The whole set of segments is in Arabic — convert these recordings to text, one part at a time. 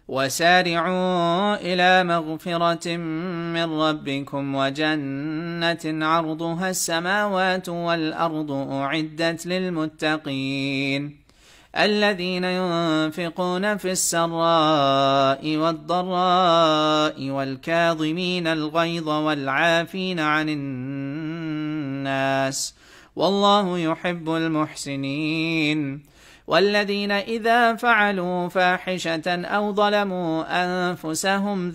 وسارعوا إلى مغفرة من ربكم وجنة عرضها السماوات والأرض أعدت للمتقين الذين ينفقون في السراء والضراء والكاظمين الغيظ والعافين عن الناس والله يحب المحسنين. والذين إذا فعلوا فاحشة أو ظلموا أنفسهم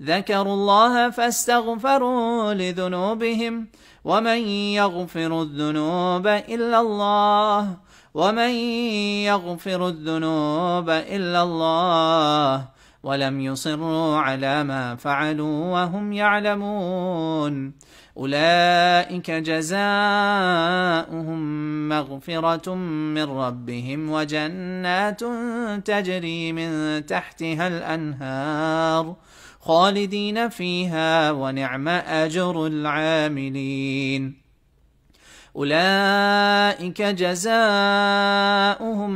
ذكروا الله فاستغفروا لذنوبهم ومن يغفر الذنوب إلا الله ولم يصروا على ما فعلوا وهم يعلمون أولئك جزاؤهم مغفرة من ربهم وجنات تجري من تحتها الأنهار خالدين فيها ونعم أجر العاملين. أولئك جزاؤهم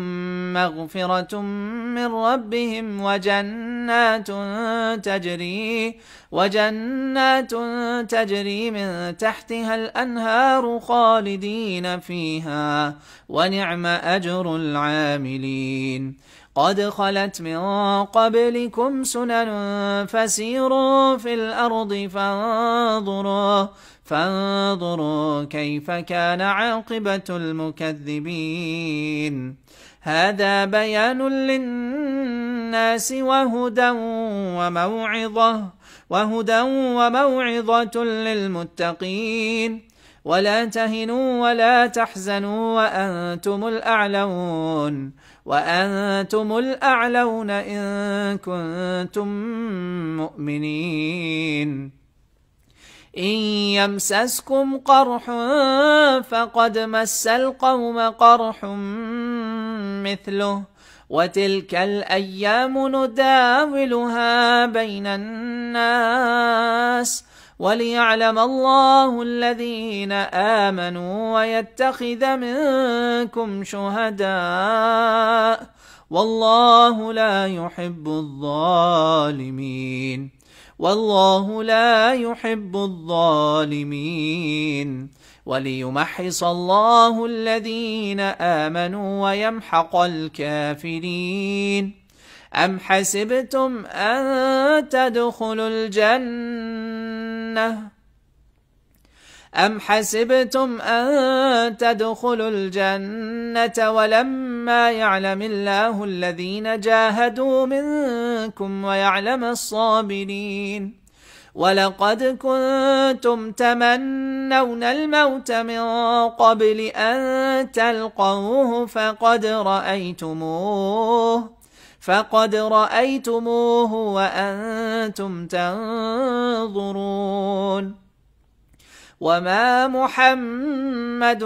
مغفرة من ربهم وجنات تجري من تحتها الأنهار خالدين فيها ونعم أجر العاملين. قد خلت من قبلكم سنن فسيروا في الأرض فانظروا كيف كان عاقبة المكذبين. هذا بيان للناس وهدى وموعظة للمتقين. ولا تهنوا ولا تحزنوا وأنتم الأعلون إن كنتم مؤمنين. إن يمسسكم قرح فقد مس القوم قرح مثله وتلك الأيام نداولها بين الناس وليعلم الله الذين آمنوا ويتخذ منكم شهداء والله لا يحب الظالمين. وليمحص الله الذين آمنوا ويمحق الكافرين. أم حسبتم أن تدخلوا الجنة ولما يعلم الله الذين جاهدوا منكم ويعلم الصابرين. ولقد كنتم تمنون الموت من قبل أن تلقوه فقد رأيتموه وأنتم تنظرون. وما محمد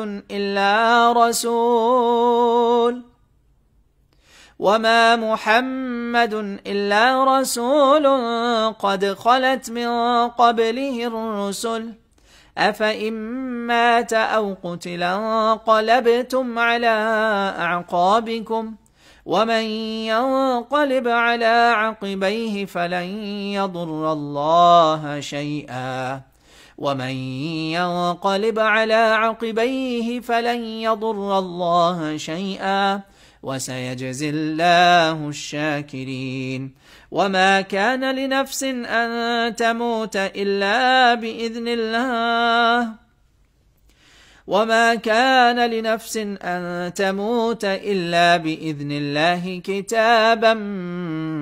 إلا رسول قد خلت من قبله الرسل أفإن مات أو قتل انقلبتم على أعقابكم ومن ينقلب على عقبيه فلن يضر الله شيئا وسيجزي الله الشاكرين. وما كان لنفس أن تموت إلا بإذن الله كتابا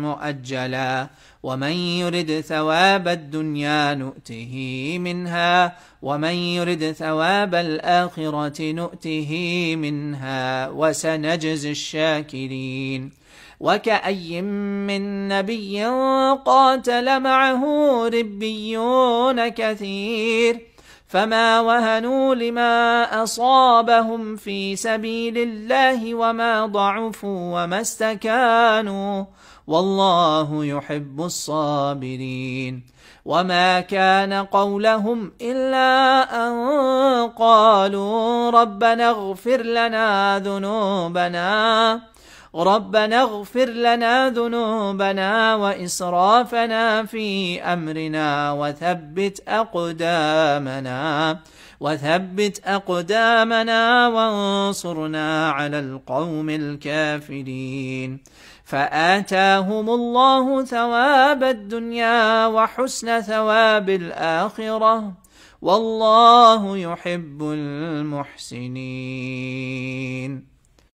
مؤجلا. ومن يرد ثواب الدنيا نؤته منها ومن يرد ثواب الآخرة نؤته منها وسنجزي الشاكرين. وكأي من نبي قاتل معه ربيون كثير فما وهنوا لما أصابهم في سبيل الله وما ضعفوا وما استكانوا والله يحب الصابرين. وما كان قولهم إلا أن قالوا ربنا اغفر لنا ربنا اغفر لنا ذنوبنا وإسرافنا في أمرنا وثبت أقدامنا وانصرنا على القوم الكافرين. فآتاهم الله ثواب الدنيا وحسن ثواب الآخرة، والله يحب المحسنين.